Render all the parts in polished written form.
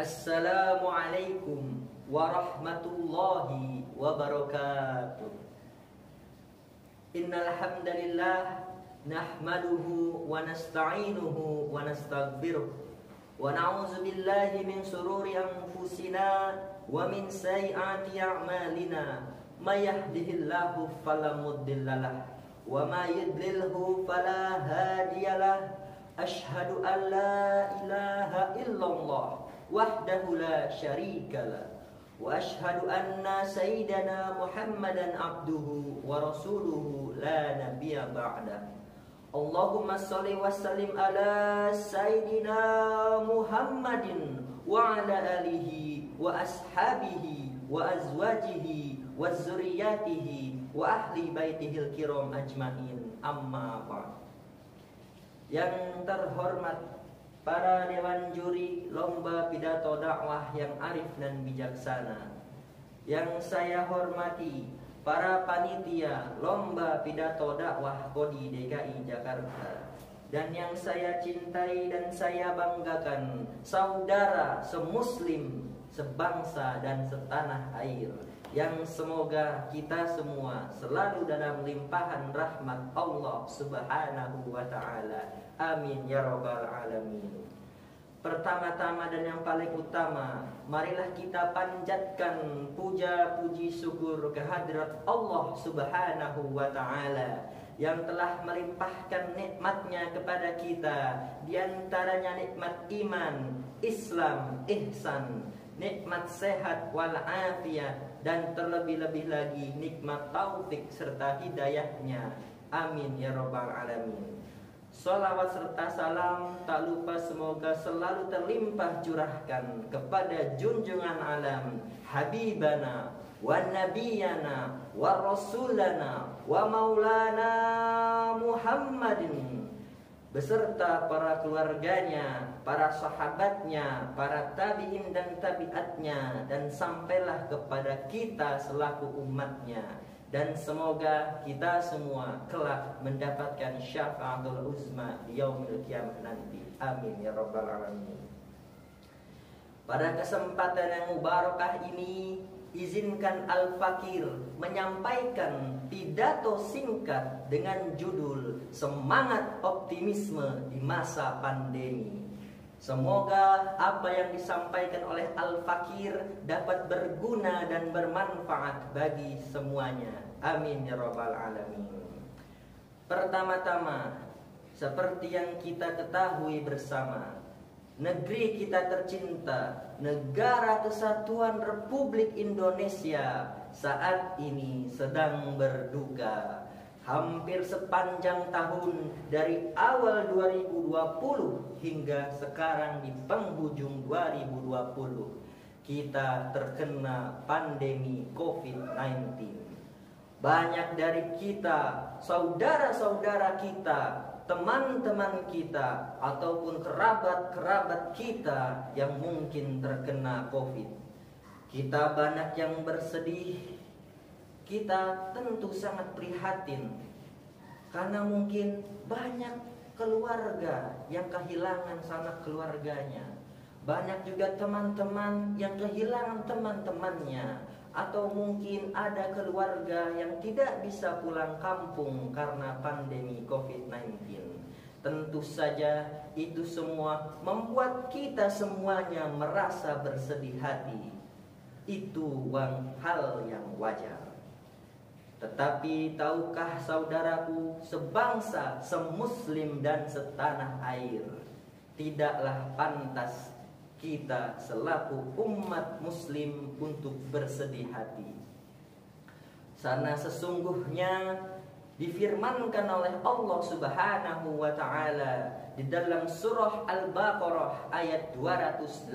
Assalamualaikum warahmatullahi wabarakatuh. Innal hamdalillah nahmaduhu wa nasta'inuhu wa nastaghfiruh wa na'udzu billahi min shururi anfusina wa min sayyiati a'malina. May yahdihillahu fala mudhillalah wa may yudlilhu fala hadiyalah. Asyhadu an la ilaha illallah wahdahu la syarikalah wa asyhadu anna sayyidana Muhammadan abduhu wa rasuluhu la nabiyya ba'da. Allahumma shalli wa sallim ala sayyidina Muhammadin wa ala alihi wa ashabihi wa azwajihi wa zurriyatihi wa ahli baitihil kiram ajmain, amma ba'd. Yang terhormat para dewan juri lomba pidato dakwah yang arif dan bijaksana, yang saya hormati para panitia lomba pidato dakwah Kodi DKI Jakarta, dan yang saya cintai dan saya banggakan saudara semuslim, sebangsa dan setanah air, yang semoga kita semua selalu dalam limpahan rahmat Allah Subhanahu wa ta'ala. Amin ya rabbal alamin. Pertama-tama dan yang paling utama, marilah kita panjatkan puja puji syukur kehadirat Allah Subhanahu wa ta'ala yang telah melimpahkan nikmatnya kepada kita, diantaranya nikmat iman, Islam, ihsan, nikmat sehat wal afiat, dan terlebih-lebih lagi nikmat taufik serta hidayahnya. Amin ya rabbal alamin. Salawat serta salam tak lupa semoga selalu terlimpah curahkan kepada junjungan alam, habibana wa nabiyana wa rasulana wa maulana Muhammadin, beserta para keluarganya, para sahabatnya, para tabi'in dan tabi'atnya, dan sampailah kepada kita selaku umatnya. Dan semoga kita semua kelak mendapatkan syafaatul uzma di yaumil qiyamah nanti. Amin ya rabbal alamin. Pada kesempatan yang mubarakah ini, izinkan Al-Fakir menyampaikan pidato singkat dengan judul Semangat Optimisme di Masa Pandemi. Semoga apa yang disampaikan oleh Al-Fakir dapat berguna dan bermanfaat bagi semuanya. Amin ya rabbal alamin. Pertama-tama, seperti yang kita ketahui bersama, negeri kita tercinta, Negara Kesatuan Republik Indonesia saat ini sedang berduka. Hampir sepanjang tahun dari awal 2020 hingga sekarang di penghujung 2020, kita terkena pandemi COVID-19. Banyak dari kita, saudara-saudara kita, teman-teman kita, ataupun kerabat-kerabat kita yang mungkin terkena COVID. Kita banyak yang bersedih. Kita tentu sangat prihatin karena mungkin banyak keluarga yang kehilangan sanak keluarganya. Banyak juga teman-teman yang kehilangan teman-temannya, atau mungkin ada keluarga yang tidak bisa pulang kampung karena pandemi COVID-19. Tentu saja itu semua membuat kita semuanya merasa bersedih hati. Itu hal yang wajar. Tetapi tahukah saudaraku, sebangsa, semuslim dan setanah air, tidaklah pantas kita selaku umat muslim untuk bersedih hati. Karena sesungguhnya difirmankan oleh Allah Subhanahu wa ta'ala di dalam surah Al-Baqarah ayat 286.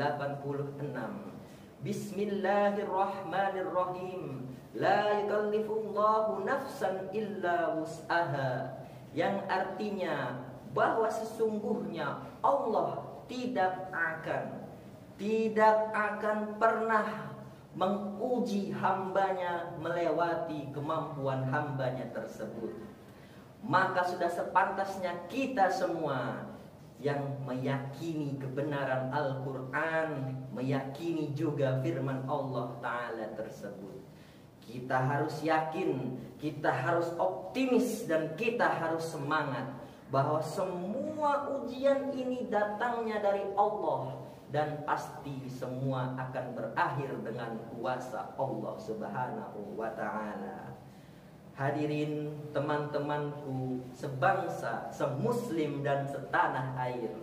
Bismillahirrahmanirrahim. La yukallifullahu nafsan illa wus'aha, yang artinya bahwa sesungguhnya Allah tidak akan pernah menguji hambanya melewati kemampuan hambanya tersebut. Maka sudah sepantasnya kita semua yang meyakini kebenaran Al-Quran, meyakini juga firman Allah Ta'ala tersebut. Kita harus yakin, kita harus optimis, dan kita harus semangat bahwa semua ujian ini datangnya dari Allah, dan pasti semua akan berakhir dengan kuasa Allah Subhanahu wa Ta'ala. Hadirin teman-temanku sebangsa, semuslim dan setanah air,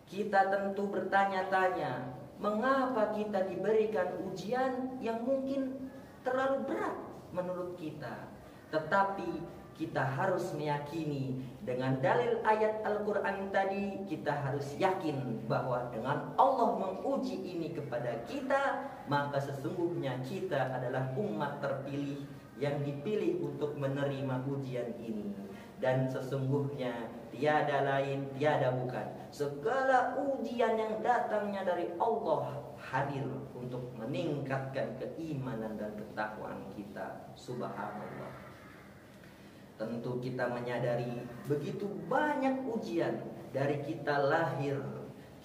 kita tentu bertanya-tanya, mengapa kita diberikan ujian yang mungkin terlalu berat menurut kita. Tetapi kita harus meyakini dengan dalil ayat Al-Quran tadi, kita harus yakin bahwa dengan Allah menguji ini kepada kita, maka sesungguhnya kita adalah umat terpilih yang dipilih untuk menerima ujian ini. Dan sesungguhnya tiada lain, tiada bukan, segala ujian yang datangnya dari Allah hadir untuk meningkatkan keimanan dan ketakwaan kita. Subhanallah. Tentu kita menyadari begitu banyak ujian dari kita lahir,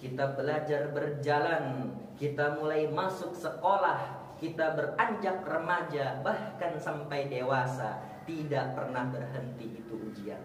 kita belajar berjalan, kita mulai masuk sekolah, kita beranjak remaja, bahkan sampai dewasa, tidak pernah berhenti itu ujian.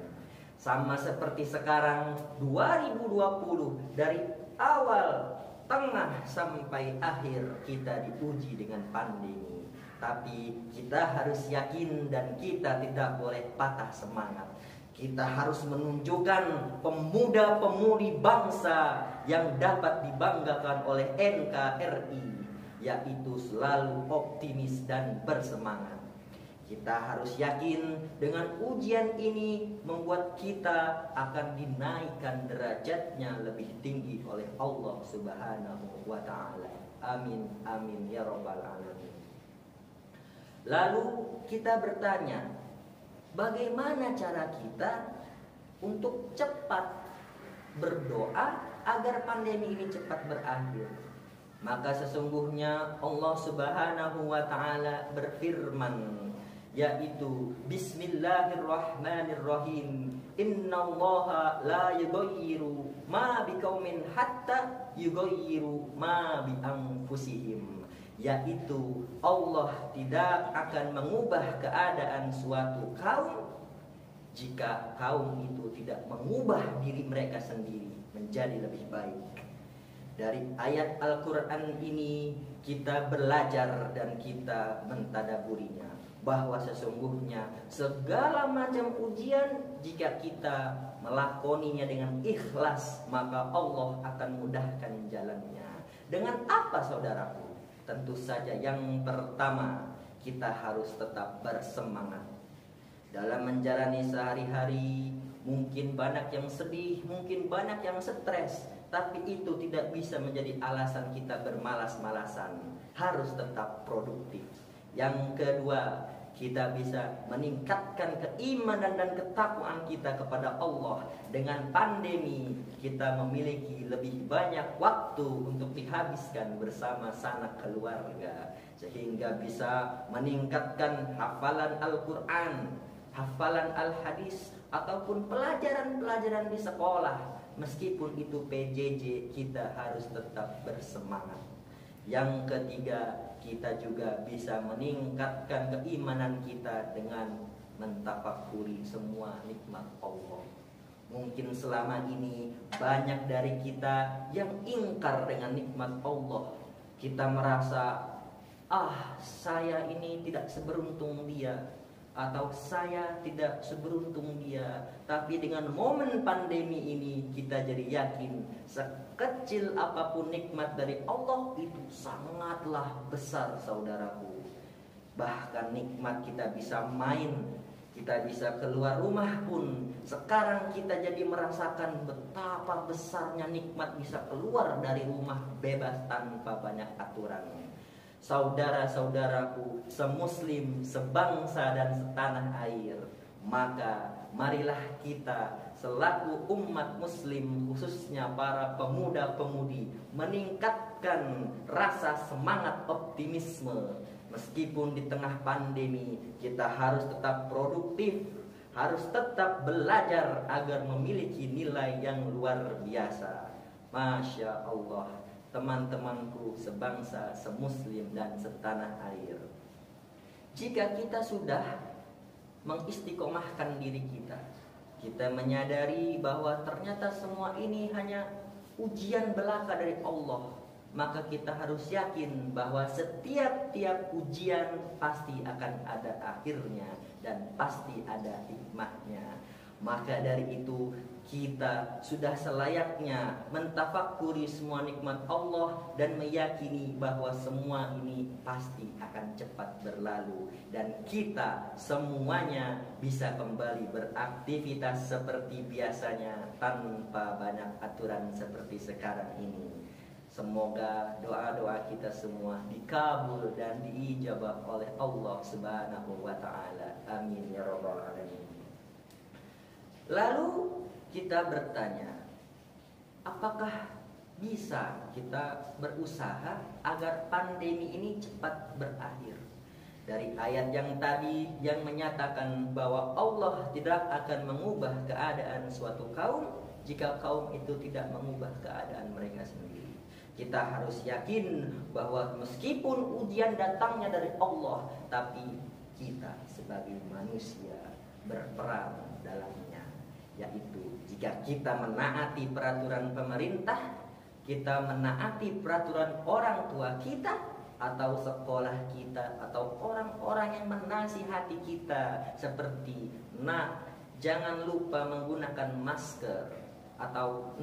Sama seperti sekarang 2020, dari awal, tengah sampai akhir kita diuji dengan pandemi. Tapi kita harus yakin dan kita tidak boleh patah semangat. Kita harus menunjukkan pemuda-pemudi bangsa yang dapat dibanggakan oleh NKRI, yaitu selalu optimis dan bersemangat. Kita harus yakin dengan ujian ini membuat kita akan dinaikkan derajatnya lebih tinggi oleh Allah Subhanahu wa Ta'ala. Amin, amin ya rabbal alamin. Lalu kita bertanya, bagaimana cara kita untuk cepat berdoa agar pandemi ini cepat berakhir? Maka sesungguhnya Allah Subhanahu wa Ta'ala berfirman, yaitu Bismillahirrahmanirrahim, Innallaha la yughayyiru ma biqaumin hatta yughayyiru ma bi anfusihim. Yaitu Allah tidak akan mengubah keadaan suatu kaum jika kaum itu tidak mengubah diri mereka sendiri menjadi lebih baik. Dari ayat Al-Quran ini kita belajar dan kita mentadaburinya, bahwa sesungguhnya segala macam ujian, jika kita melakoninya dengan ikhlas, maka Allah akan mudahkan jalannya. Dengan apa saudaraku? Tentu saja yang pertama, kita harus tetap bersemangat dalam menjalani sehari-hari. Mungkin banyak yang sedih, mungkin banyak yang stres, tapi itu tidak bisa menjadi alasan kita bermalas-malasan. Harus tetap produktif. Yang kedua, kita bisa meningkatkan keimanan dan ketakwaan kita kepada Allah. Dengan pandemi, kita memiliki lebih banyak waktu untuk dihabiskan bersama sanak keluarga, sehingga bisa meningkatkan hafalan Al-Quran, hafalan Al-Hadis, ataupun pelajaran-pelajaran di sekolah. Meskipun itu PJJ, kita harus tetap bersemangat. Yang ketiga, kita juga bisa meningkatkan keimanan kita dengan mentafakuri semua nikmat Allah. Mungkin selama ini banyak dari kita yang ingkar dengan nikmat Allah. Kita merasa, saya ini tidak seberuntung dia, atau saya tidak seberuntung dia. Tapi dengan momen pandemi ini, kita jadi yakin sekecil apapun nikmat dari Allah itu sangatlah besar, saudaraku. Bahkan nikmat kita bisa main, kita bisa keluar rumah pun. Sekarang kita jadi merasakan betapa besarnya nikmat bisa keluar dari rumah bebas tanpa banyak aturan. Saudara-saudaraku, semuslim, sebangsa dan setanah air, maka marilah kita selaku umat muslim, khususnya para pemuda-pemudi, meningkatkan rasa semangat optimisme. Meskipun di tengah pandemi, kita harus tetap produktif, harus tetap belajar agar memiliki nilai yang luar biasa. Masya Allah, teman-temanku sebangsa, semuslim dan setanah air. Jika kita sudah mengistiqomahkan diri kita, kita menyadari bahwa ternyata semua ini hanya ujian belaka dari Allah, maka kita harus yakin bahwa setiap ujian pasti akan ada akhirnya dan pasti ada hikmahnya. Maka dari itu kita sudah selayaknya mentafakuri semua nikmat Allah dan meyakini bahwa semua ini pasti akan cepat berlalu dan kita semuanya bisa kembali beraktivitas seperti biasanya tanpa banyak aturan seperti sekarang ini. Semoga doa-doa kita semua dikabul dan diijabah oleh Allah Subhanahu wa taala. Amin ya rabbal alamin. Lalu kita bertanya, apakah bisa kita berusaha agar pandemi ini cepat berakhir? Dari ayat yang tadi yang menyatakan bahwa Allah tidak akan mengubah keadaan suatu kaum jika kaum itu tidak mengubah keadaan mereka sendiri. Kita harus yakin bahwa meskipun ujian datangnya dari Allah, tapi kita sebagai manusia berperan dalamnya. Yaitu jika kita menaati peraturan pemerintah, kita menaati peraturan orang tua kita, atau sekolah kita, atau orang-orang yang menasihati kita, seperti jangan lupa menggunakan masker, atau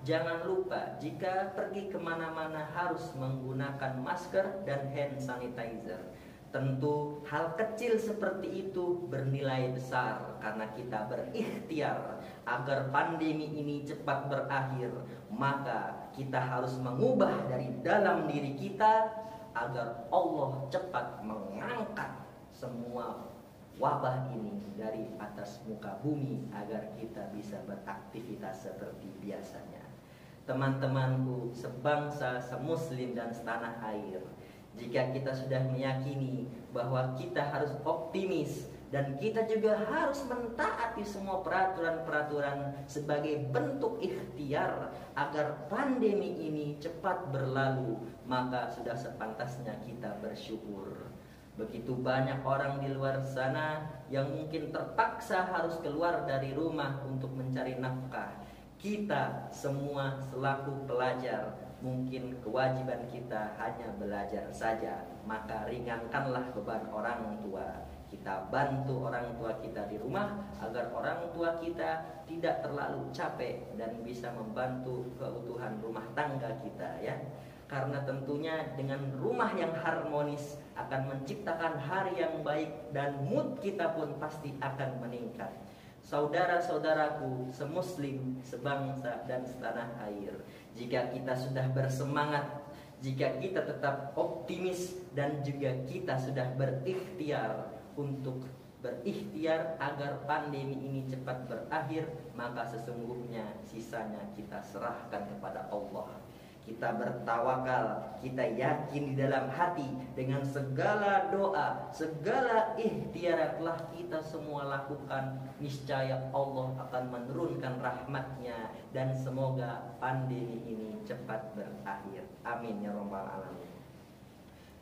jangan lupa jika pergi kemana-mana harus menggunakan masker dan hand sanitizer. Tentu hal kecil seperti itu bernilai besar karena kita berikhtiar agar pandemi ini cepat berakhir. Maka kita harus mengubah dari dalam diri kita agar Allah cepat mengangkat semua wabah ini dari atas muka bumi agar kita bisa beraktivitas seperti biasanya. Teman-temanku sebangsa, semuslim dan setanah air, jika kita sudah meyakini bahwa kita harus optimis dan kita juga harus mentaati semua peraturan-peraturan sebagai bentuk ikhtiar agar pandemi ini cepat berlalu, maka sudah sepantasnya kita bersyukur. Begitu banyak orang di luar sana yang mungkin terpaksa harus keluar dari rumah untuk mencari nafkah. Kita semua selaku pelajar, mungkin kewajiban kita hanya belajar saja. Maka ringankanlah beban orang tua. Kita bantu orang tua kita di rumah agar orang tua kita tidak terlalu capek dan bisa membantu keutuhan rumah tangga kita, ya. Karena tentunya dengan rumah yang harmonis akan menciptakan hari yang baik dan mood kita pun pasti akan meningkat. Saudara-saudaraku semuslim, sebangsa dan setanah air, jika kita sudah bersemangat, jika kita tetap optimis dan juga kita sudah berikhtiar untuk berikhtiar agar pandemi ini cepat berakhir, maka sesungguhnya sisanya kita serahkan kepada Allah. Kita bertawakal, kita yakin di dalam hati dengan segala doa, segala ikhtiar telah kita semua lakukan, niscaya Allah akan menurunkan rahmatnya dan semoga pandemi ini cepat berakhir. Amin ya rabbal alamin.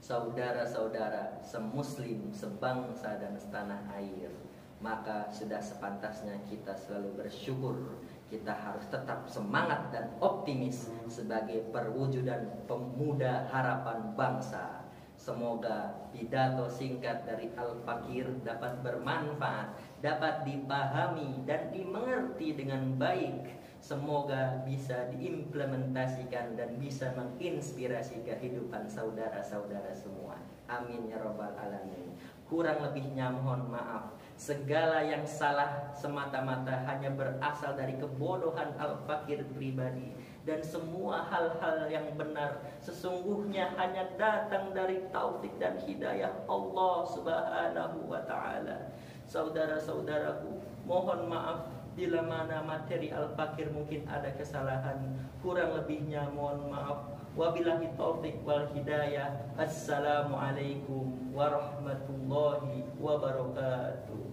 Saudara-saudara semuslim, sebangsa dan setanah air, maka sudah sepantasnya kita selalu bersyukur. Kita harus tetap semangat dan optimis sebagai perwujudan pemuda harapan bangsa. Semoga pidato singkat dari Al-Fakir dapat bermanfaat, dapat dipahami dan dimengerti dengan baik. Semoga bisa diimplementasikan dan bisa menginspirasi kehidupan saudara-saudara semua. Amin ya rabbal alamin. Kurang lebihnya mohon maaf. Segala yang salah semata-mata hanya berasal dari kebodohan Al-Fakir pribadi, dan semua hal-hal yang benar sesungguhnya hanya datang dari taufik dan hidayah Allah Subhanahu wa taala. Saudara-saudaraku, mohon maaf bila mana materi Al-Fakir mungkin ada kesalahan. Kurang lebihnya mohon maaf. Wabillahi taufik wal hidayah. Assalamualaikum warahmatullahi wabarakatuh.